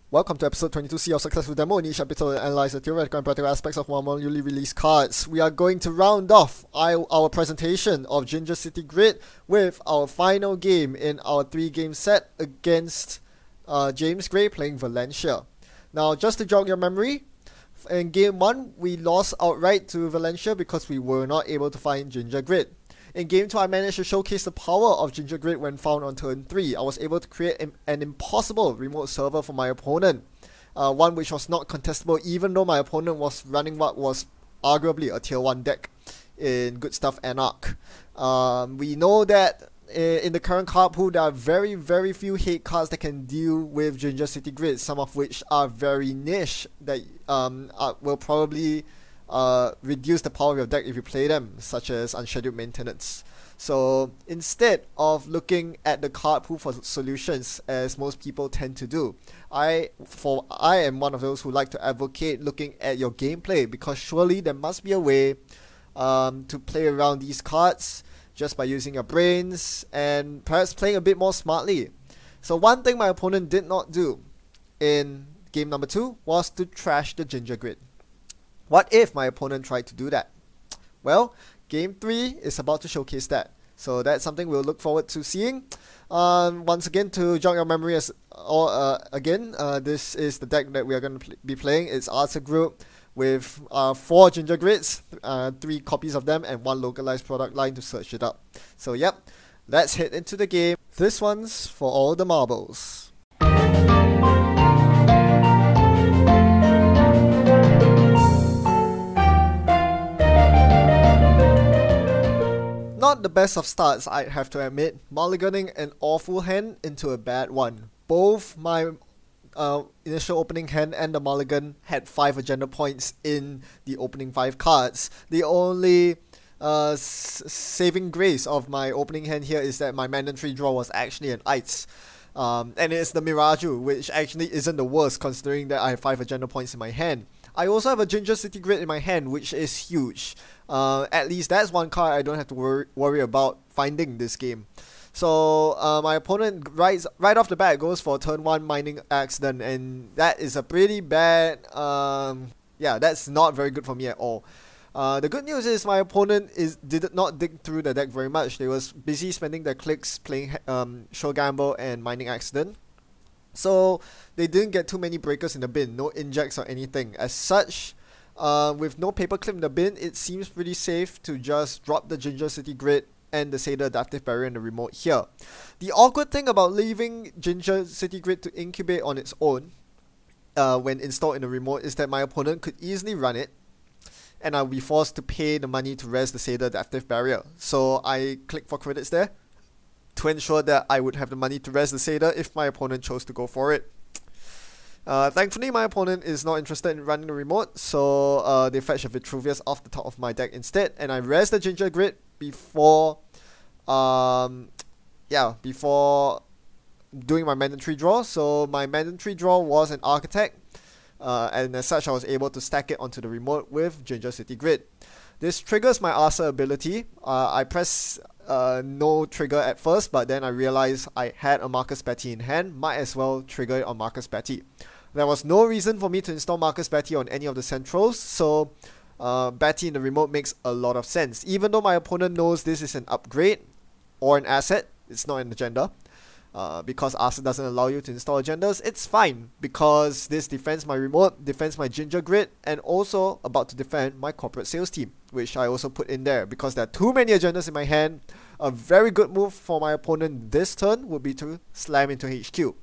Welcome to episode 22C of Successful Demo. In each episode, we analyze the theoretical and practical aspects of one more newly released cards. We are going to round off our presentation of Jinja City Grid with our final game in our 3-game set against James Gray playing Valencia. Now, just to jog your memory, in game 1, we lost outright to Valencia because we were not able to find Jinja Grid. In game 2, I managed to showcase the power of Jinja Grid when found on turn 3. I was able to create an impossible remote server for my opponent. One which was not contestable even though my opponent was running what was arguably a tier 1 deck in Good Stuff Anarch. We know that in the current card pool there are very few hate cards that can deal with Jinja City Grid, some of which are very niche that will probably reduce the power of your deck if you play them, such as Unscheduled Maintenance. So instead of looking at the card pool for solutions, as most people tend to do, I am one of those who like to advocate looking at your gameplay, because surely there must be a way to play around these cards just by using your brains and perhaps playing a bit more smartly. So one thing my opponent did not do in game number 2 was to trash the Jinja Grid. What if my opponent tried to do that? Well, game 3 is about to showcase that. So that's something we'll look forward to seeing. Once again, to jog your memory, this is the deck that we are going to be playing. It's Arthur Group with 4 Jinja Grids, 3 copies of them, and 1 localized product line to search it up. So yep, let's head into the game. This one's for all the marbles. Not the best of starts, I have to admit, mulliganing an awful hand into a bad one. Both my initial opening hand and the mulligan had 5 agenda points in the opening 5 cards. The only saving grace of my opening hand here is that my mandatory draw was actually an ice. And it's the Miraju, which actually isn't the worst considering that I have 5 agenda points in my hand. I also have a Jinja City Grid in my hand, which is huge. At least that's one card I don't have to worry about finding this game. So my opponent right off the bat goes for turn 1 mining accident, and that is a pretty bad, yeah, that's not very good for me at all. The good news is my opponent did not dig through the deck very much. They was busy spending their clicks playing Show Gamble and Mining Accident. So they didn't get too many breakers in the bin, no injects or anything. As such, with no paperclip in the bin, it seems pretty safe to just drop the Jinja City Grid and the Seder Adaptive Barrier in the remote here. The awkward thing about leaving Jinja City Grid to incubate on its own when installed in the remote is that my opponent could easily run it, and I'll be forced to pay the money to res the Seder Adaptive Barrier. So I click for credits there to ensure that I would have the money to res the Seder if my opponent chose to go for it. Thankfully, my opponent is not interested in running the remote, so they fetch a Vitruvius off the top of my deck instead, and I res the Jinja Grid before doing my mandatory draw. So my mandatory draw was an Architect, and as such I was able to stack it onto the remote with Jinja City Grid. This triggers my Arthur ability. I press no trigger at first, but then I realized I had a Marcus Betty in hand, might as well trigger it on Marcus Betty. There was no reason for me to install Marcus Betty on any of the centrals, so Betty in the remote makes a lot of sense. Even though my opponent knows this is an upgrade or an asset, it's not an agenda. Because Arthur doesn't allow you to install agendas, it's fine, because this defends my remote, defends my Jinja Grid, and also about to defend my corporate sales team, which I also put in there because there are too many agendas in my hand. A very good move for my opponent this turn would be to slam into HQ.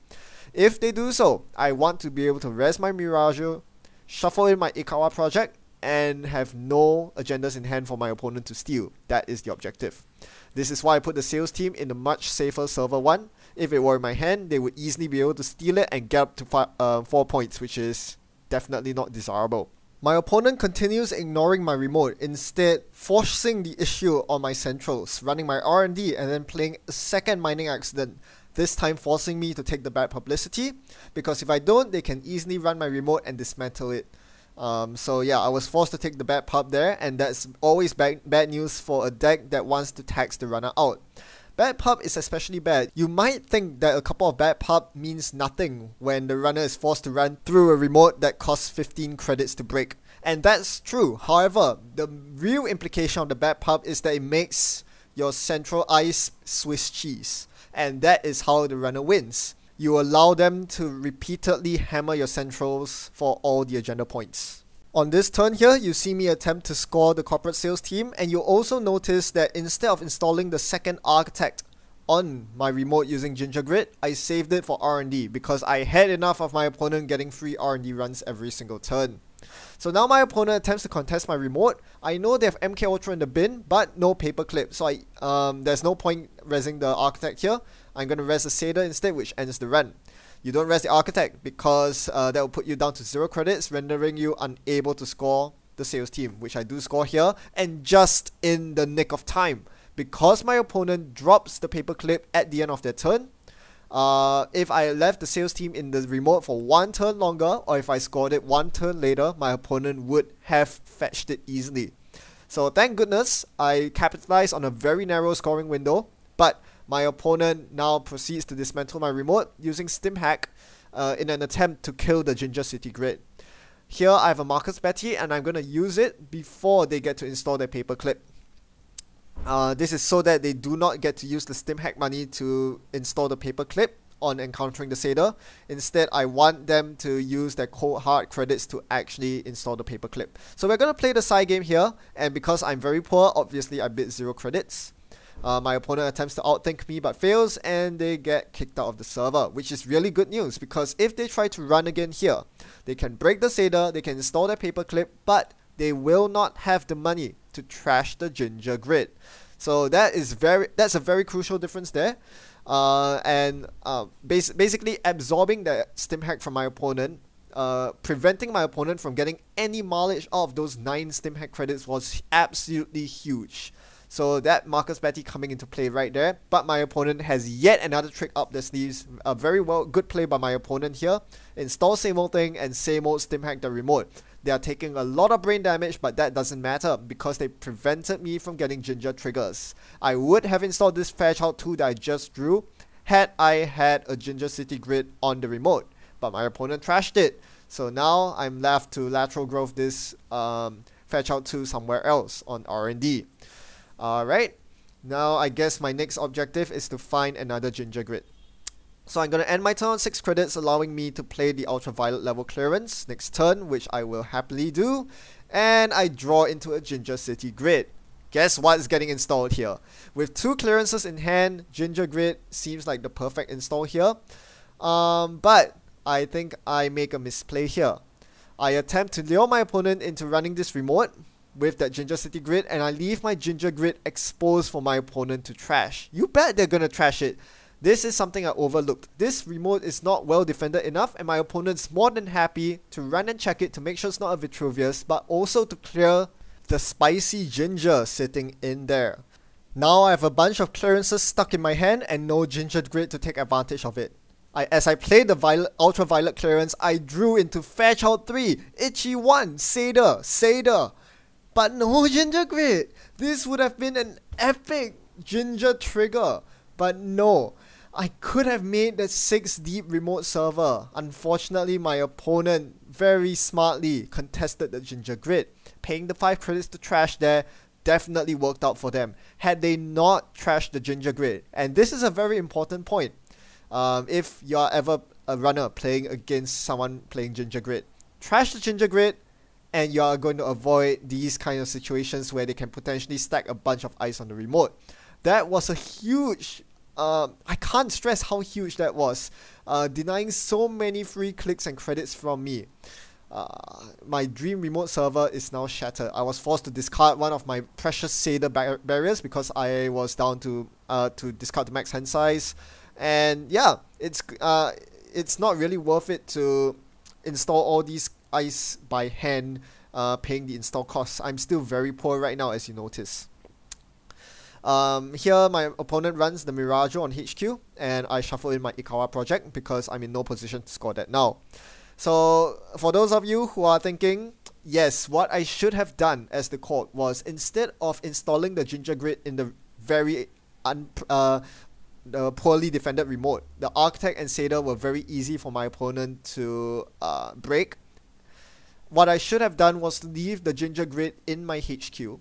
If they do so, I want to be able to res my Miraju, shuffle in my Ikawa project, and have no agendas in hand for my opponent to steal. That is the objective. This is why I put the sales team in the much safer server 1. If it were in my hand, they would easily be able to steal it and get up to 4 points, which is definitely not desirable. My opponent continues ignoring my remote, instead forcing the issue on my centrals, running my R&D and then playing a second mining accident, this time forcing me to take the bad publicity, because if I don't, they can easily run my remote and dismantle it. So yeah, I was forced to take the bad pub there, and that's always bad news for a deck that wants to tax the runner out. Bad pub is especially bad. You might think that a couple of bad pub means nothing when the runner is forced to run through a remote that costs 15 credits to break. And that's true. However, the real implication of the bad pub is that it makes your central ice Swiss cheese. And that is how the runner wins. You allow them to repeatedly hammer your centrals for all the agenda points. On this turn here, you see me attempt to score the corporate sales team, and you'll also notice that instead of installing the second architect on my remote using Jinja Grid, I saved it for R&D because I had enough of my opponent getting free R&D runs every single turn. So now my opponent attempts to contest my remote. I know they have MK Ultra in the bin, but no paperclip, so there's no point resing the architect here. I'm going to res the Satyr instead, which ends the run. You don't res the architect because that will put you down to 0 credits, rendering you unable to score the sales team, which I do score here, and just in the nick of time. Because my opponent drops the paperclip at the end of their turn, if I left the sales team in the remote for 1 turn longer, or if I scored it 1 turn later, my opponent would have fetched it easily. So thank goodness I capitalized on a very narrow scoring window, but my opponent now proceeds to dismantle my remote using Stim Hack in an attempt to kill the Jinja City Grid. Here I have a Marcus Betty, and I'm going to use it before they get to install their paperclip. This is so that they do not get to use the Stim Hack money to install the paperclip on encountering the Satyr. Instead, I want them to use their cold hard credits to actually install the paperclip. So we're going to play the side game here, and because I'm very poor, obviously I bid 0 credits. My opponent attempts to outthink me but fails, and they get kicked out of the server, which is really good news because if they try to run again here, they can break the Satyr, they can install their paperclip, but they will not have the money to trash the Jinja Grid. So that's a very crucial difference there. Basically absorbing the Stim Hack from my opponent, preventing my opponent from getting any mileage out of those 9 Stim Hack credits was absolutely huge. So that Marcus Betty coming into play right there, but my opponent has yet another trick up their sleeves. A very good play by my opponent here. Install same old thing and same old Stim Hack the remote. They are taking a lot of brain damage, but that doesn't matter because they prevented me from getting Jinja triggers. I would have installed this Fairchild 2 that I just drew had I had a Jinja City Grid on the remote, but my opponent trashed it. So now I'm left to lateral growth this Fairchild 2 somewhere else on R&D. Alright, now I guess my next objective is to find another Jinja Grid. So I'm going to end my turn on 6 credits, allowing me to play the ultraviolet level clearance next turn, which I will happily do. And I draw into a Jinja City Grid. Guess what's getting installed here? With 2 clearances in hand, Jinja Grid seems like the perfect install here. But I think I make a misplay here. I attempt to lure my opponent into running this remote with that Jinja City Grid, and I leave my Jinja Grid exposed for my opponent to trash. You bet they're gonna trash it. This is something I overlooked. This remote is not well defended enough, and my opponent's more than happy to run and check it to make sure it's not a Vitruvius, but also to clear the spicy Jinja sitting in there. Now I have a bunch of clearances stuck in my hand and no Jinja Grid to take advantage of it. As I played the ultraviolet clearance, I drew into Fairchild 3, Itchy 1, Satyr. But no Jinja Grid! This would have been an epic Jinja trigger. But no, I could have made that 6 deep remote server. Unfortunately, my opponent very smartly contested the Jinja Grid. Paying the 5 credits to trash there definitely worked out for them. Had they not trashed the Jinja Grid, and this is a very important point. If you're ever a runner playing against someone playing Jinja Grid, trash the Jinja Grid, and you are going to avoid these kind of situations where they can potentially stack a bunch of ice on the remote. That was a huge, I can't stress how huge that was, denying so many free clicks and credits from me. My dream remote server is now shattered. I was forced to discard one of my precious Satyr barriers because I was down to discard the max hand size. And yeah, it's not really worth it to install all these ice by hand, paying the install costs. I'm still very poor right now, as you notice. Here my opponent runs the Miraggio on HQ, and I shuffle in my Ikawa project because I'm in no position to score that now. So for those of you who are thinking, yes, what I should have done as the court was, instead of installing the Jinja Grid in the very the poorly defended remote. The Architect and Satyr were very easy for my opponent to break. What I should have done was leave the Jinja Grid in my HQ.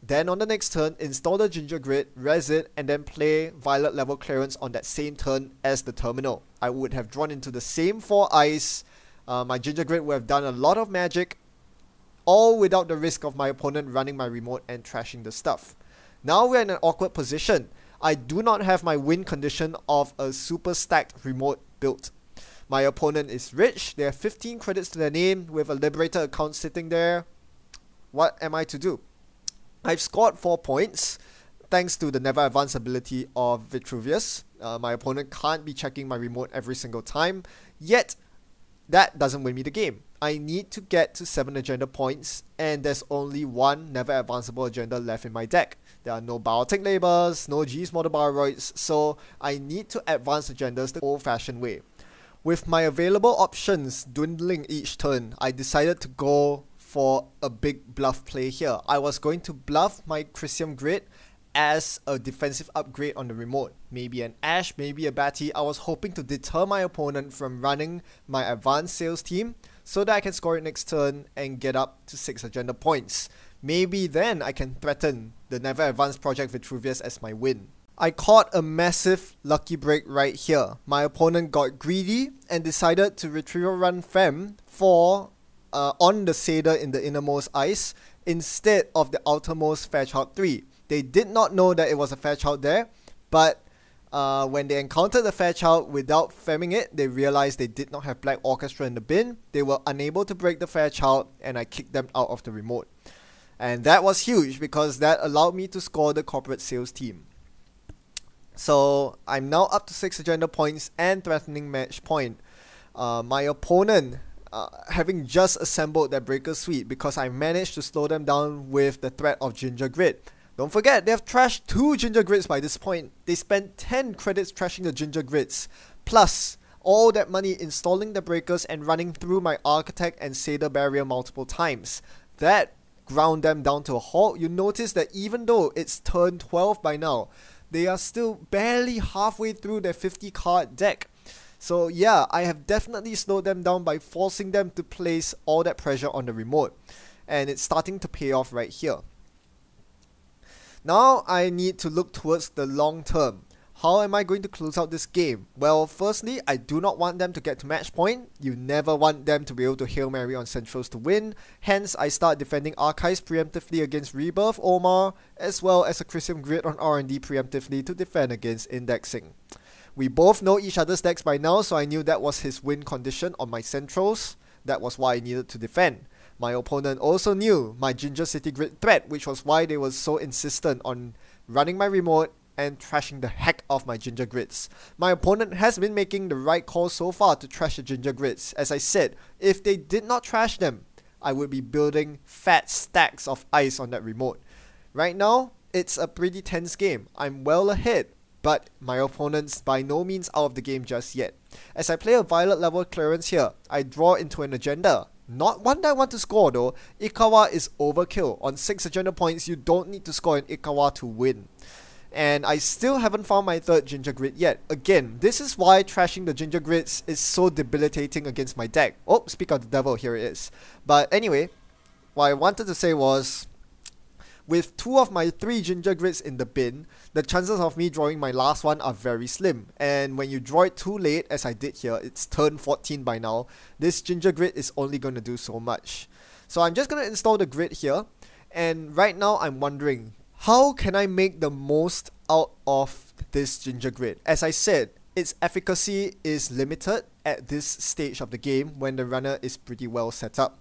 Then on the next turn, install the Jinja Grid, res it, and then play Violet level clearance on that same turn as the terminal. I would have drawn into the same 4 eyes. My Jinja Grid would have done a lot of magic, all without the risk of my opponent running my remote and trashing the stuff. Now we're in an awkward position. I do not have my win condition of a super stacked remote built. My opponent is rich, they have 15 credits to their name with a Liberator account sitting there. What am I to do? I've scored 4 points thanks to the never advance ability of Vitruvius. My opponent can't be checking my remote every single time, yet that doesn't win me the game. I need to get to 7 agenda points, and there's only 1 never advanceable agenda left in my deck. There are no Biotic Labors, no G's Model Bioroids, so I need to advance agendas the old-fashioned way. With my available options dwindling each turn, I decided to go for a big bluff play here. I was going to bluff my Chrysium Grid as a defensive upgrade on the remote. Maybe an Ash, maybe a Batty. I was hoping to deter my opponent from running my advanced sales team so that I can score it next turn and get up to 6 agenda points. Maybe then I can threaten the never advanced Project Vitruvius as my win. I caught a massive lucky break right here. My opponent got greedy and decided to Retrieval Run Fem for on the Satyr in the innermost ice instead of the outermost Fairchild 3. They did not know that it was a Fairchild there, but when they encountered the Fairchild without femming it, they realized they did not have Black Orchestra in the bin. They were unable to break the Fairchild, and I kicked them out of the remote. And that was huge because that allowed me to score the corporate sales team. So I'm now up to 6 agenda points and threatening match point. My opponent having just assembled their Breaker Suite because I managed to slow them down with the threat of Jinja Grid. Don't forget, they have trashed 2 Jinja Grids by this point. They spent 10 credits trashing the Jinja Grids, plus all that money installing the breakers and running through my Architect and Satyr barrier multiple times. That ground them down to a halt. You notice that even though it's turn 12 by now, they are still barely halfway through their 50 card deck. So yeah, I have definitely slowed them down by forcing them to place all that pressure on the remote. And it's starting to pay off right here. Now I need to look towards the long term. How am I going to close out this game? Well, firstly, I do not want them to get to match point. You never want them to be able to Hail Mary on Centrals to win. Hence, I start defending Archives preemptively against Rebirth Omar, as well as a Chrysium Grid on R&D preemptively to defend against Indexing. We both know each other's decks by now, so I knew that was his win condition on my Centrals. That was why I needed to defend. My opponent also knew my Jinja City Grid threat, which was why they were so insistent on running my remote and trashing the heck of my Jinja Grids. My opponent has been making the right call so far to trash the Jinja Grids. As I said, if they did not trash them, I would be building fat stacks of ice on that remote. Right now, it's a pretty tense game. I'm well ahead, but my opponent's by no means out of the game just yet. As I play a Violet level clearance here, I draw into an agenda. Not one that I want to score though. Ikawa is overkill. On 6 agenda points, you don't need to score an Ikawa to win. And I still haven't found my 3rd Jinja Grid yet. Again, this is why trashing the Jinja Grids is so debilitating against my deck. Oh, speak of the devil, here it is. But anyway, what I wanted to say was, with 2 of my 3 Jinja Grids in the bin, the chances of me drawing my last one are very slim. And when you draw it too late, as I did here, it's turn 14 by now, this Jinja Grid is only going to do so much. So I'm just going to install the grid here. And right now I'm wondering, how can I make the most out of this Jinja Grid? As I said, its efficacy is limited at this stage of the game when the runner is pretty well set up.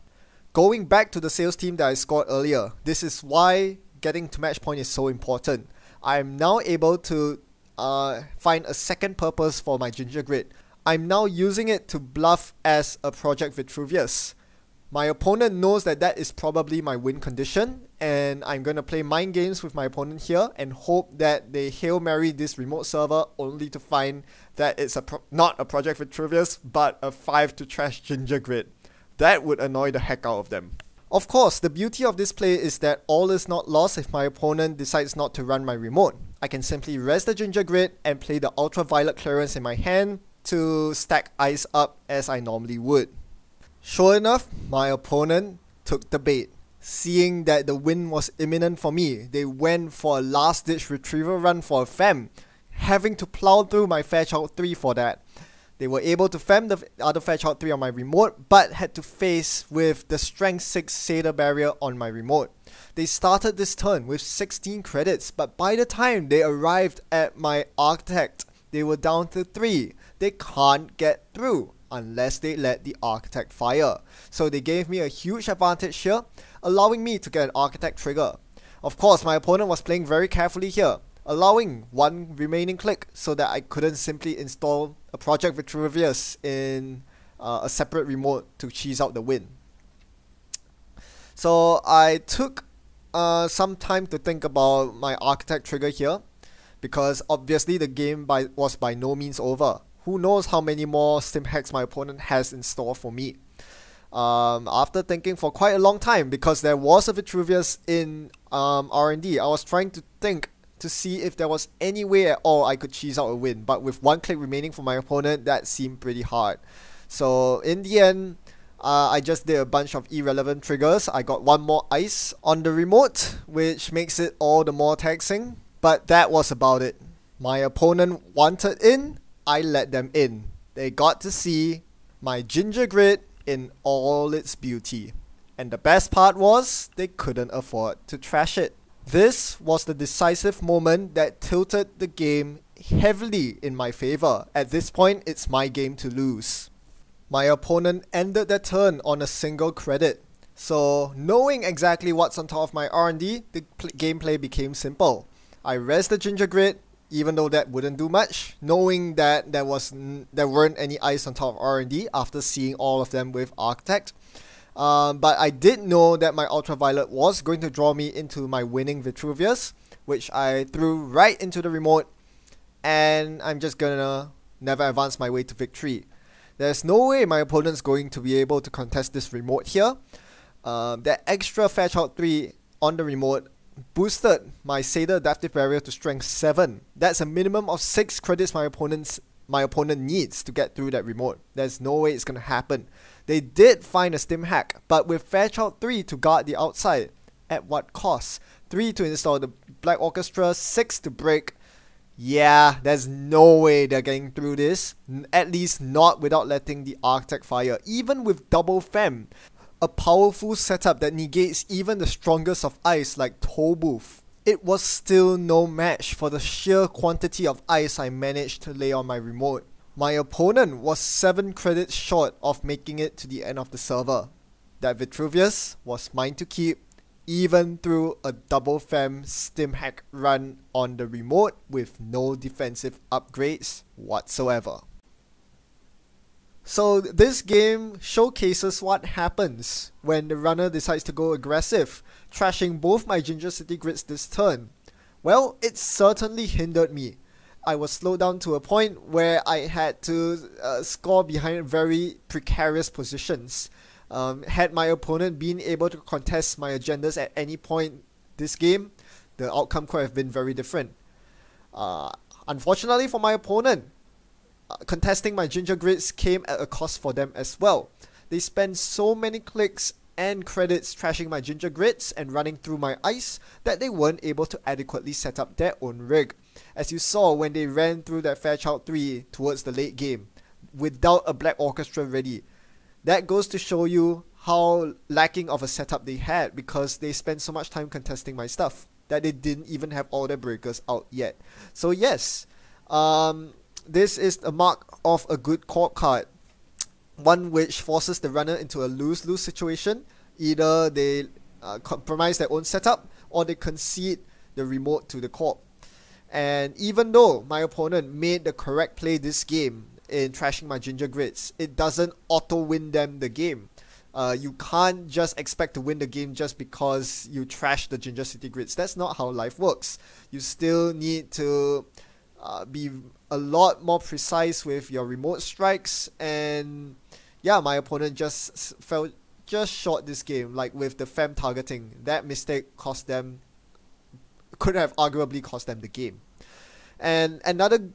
Going back to the sales team that I scored earlier, this is why getting to match point is so important. I am now able to find a second purpose for my Jinja Grid. I'm now using it to bluff as a Project Vitruvius. My opponent knows that that is probably my win condition, and I'm going to play mind games with my opponent here and hope that they Hail Mary this remote server only to find that it's not a Project Vitruvius, but a 5 to trash Jinja Grid. That would annoy the heck out of them. Of course, the beauty of this play is that all is not lost if my opponent decides not to run my remote. I can simply rest the Jinja Grid and play the ultraviolet clearance in my hand to stack ice up as I normally would. Sure enough, my opponent took the bait. Seeing that the win was imminent for me, they went for a last-ditch retrieval run for a fem, having to plow through my Fairchild 3 for that. They were able to fem the other Fairchild 3 on my remote, but had to face with the Strength 6 Satyr barrier on my remote. They started this turn with 16 credits, but by the time they arrived at my Architect, they were down to 3. They can't get through unless they let the Architect fire. So they gave me a huge advantage here, allowing me to get an Architect trigger. Of course, my opponent was playing very carefully here, allowing one remaining click so that I couldn't simply install a Project Vitruvius in a separate remote to cheese out the win. So I took some time to think about my Architect trigger here, because obviously the game was by no means over. Who knows how many more stim hacks my opponent has in store for me. After thinking for quite a long time, because there was a Vitruvius in R&D, I was trying to think to see if there was any way at all I could cheese out a win, but with one click remaining for my opponent, that seemed pretty hard. So in the end, I just did a bunch of irrelevant triggers. I got one more ice on the remote, which makes it all the more taxing, but that was about it. My opponent wanted in, I let them in. They got to see my Jinja Grid in all its beauty. And the best part was, they couldn't afford to trash it. This was the decisive moment that tilted the game heavily in my favor. At this point, it's my game to lose. My opponent ended their turn on a single credit. So, knowing exactly what's on top of my R&D, the gameplay became simple. I res the Jinja Grid, even though that wouldn't do much, knowing that there weren't any ice on top of R&D after seeing all of them with Architect. But I did know that my Ultraviolet was going to draw me into my winning Vitruvius, which I threw right into the remote, and I'm just gonna never advance my way to victory. There's no way my opponent's going to be able to contest this remote here. That extra Fairchild 3 on the remote boosted my Satyr Adaptive Barrier to Strength 7. That's a minimum of 6 credits my opponent needs to get through that remote. There's no way it's gonna happen. They did find a stim hack, but with Fairchild 3 to guard the outside, at what cost? 3 to install the Black Orchestra, 6 to break. Yeah, there's no way they're getting through this, at least not without letting the Architect fire. Even with double fem, a powerful setup that negates even the strongest of ice like Tollbooth, it was still no match for the sheer quantity of ice I managed to lay on my remote. My opponent was 7 credits short of making it to the end of the server. That Vitruvius was mine to keep, even through a double fem stim hack run on the remote with no defensive upgrades whatsoever. So this game showcases what happens when the runner decides to go aggressive, trashing both my Jinja City grids this turn. Well, it certainly hindered me. I was slowed down to a point where I had to score behind very precarious positions. Had my opponent been able to contest my agendas at any point this game, the outcome could have been very different. Unfortunately for my opponent, contesting my Jinja grids came at a cost for them as well. They spent so many clicks and credits trashing my Jinja grids and running through my ice that they weren't able to adequately set up their own rig. As you saw when they ran through that Fairchild 3 towards the late game, without a Black Orchestra ready. That goes to show you how lacking of a setup they had, because they spent so much time contesting my stuff that they didn't even have all their breakers out yet. So yes, this is a mark of a good court card. One which forces the runner into a lose-lose situation. Either they compromise their own setup, or they concede the remote to the corp. And even though my opponent made the correct play this game in trashing my Jinja grids, it doesn't auto-win them the game. You can't just expect to win the game just because you trash the Jinja City grids. That's not how life works. You still need to be a lot more precise with your remote strikes, and yeah, my opponent just fell just short this game, like with the fem targeting. That mistake cost them could have arguably cost them the game. And another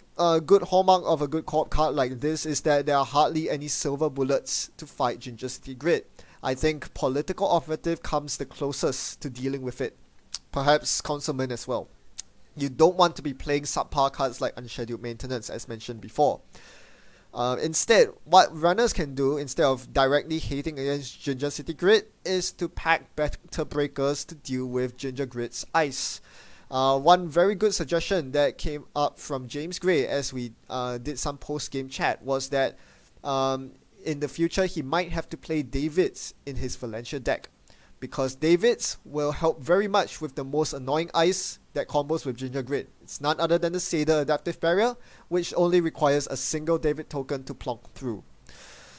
good hallmark of a good co-op card like this is that there are hardly any silver bullets to fight Jinja City Grid. I think Political Operative comes the closest to dealing with it. Perhaps Councilman as well. You don't want to be playing subpar cards like Unscheduled Maintenance as mentioned before. Instead, what runners can do instead of directly hating against Jinja City Grid is to pack better breakers to deal with Jinja Grid's ice. One very good suggestion that came up from James Gray as we did some post-game chat was that in the future he might have to play Davids in his Valencia deck, because Davids will help very much with the most annoying ice that combos with Jinja Grid. It's none other than the Seder Adaptive Barrier, which only requires a single David token to plonk through.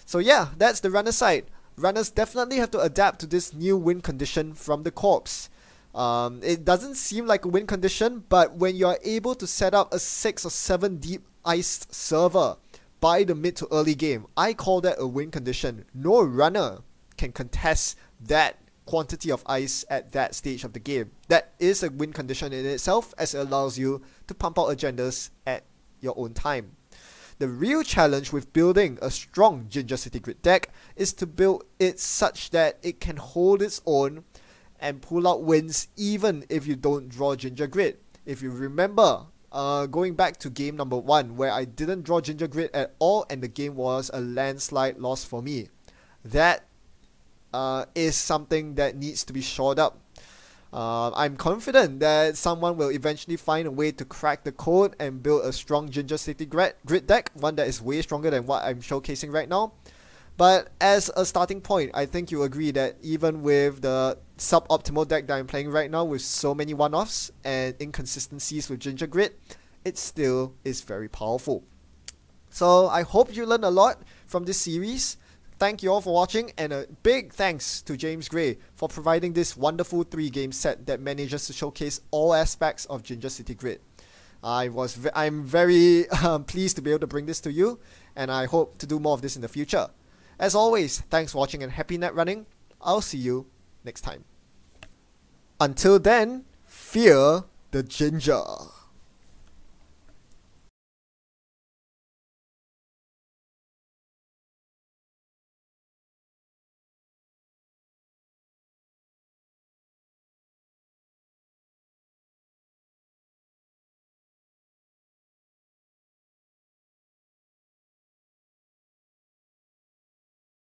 So yeah, that's the runner side. Runners definitely have to adapt to this new win condition from the corpse. It doesn't seem like a win condition, but when you are able to set up a 6 or 7 deep iced server by the mid to early game, I call that a win condition. No runner can contest that quantity of ice at that stage of the game. That is a win condition in itself, as it allows you to pump out agendas at your own time. The real challenge with building a strong Jinja City Grid deck is to build it such that it can hold its own and pull out wins even if you don't draw Jinja Grid. If you remember, going back to game number 1 where I didn't draw Jinja Grid at all and the game was a landslide loss for me. That is something that needs to be shored up. I'm confident that someone will eventually find a way to crack the code and build a strong Jinja City Grid deck, one that is way stronger than what I'm showcasing right now. But as a starting point, I think you agree that even with the suboptimal deck that I'm playing right now with so many one-offs and inconsistencies with Jinja Grid, it still is very powerful. So I hope you learned a lot from this series. Thank you all for watching, and a big thanks to James Gray for providing this wonderful 3-game set that manages to showcase all aspects of Jinja City Grid. I'm very pleased to be able to bring this to you, and I hope to do more of this in the future. As always, thanks for watching and happy net running. I'll see you next time. Until then, fear the Jinja.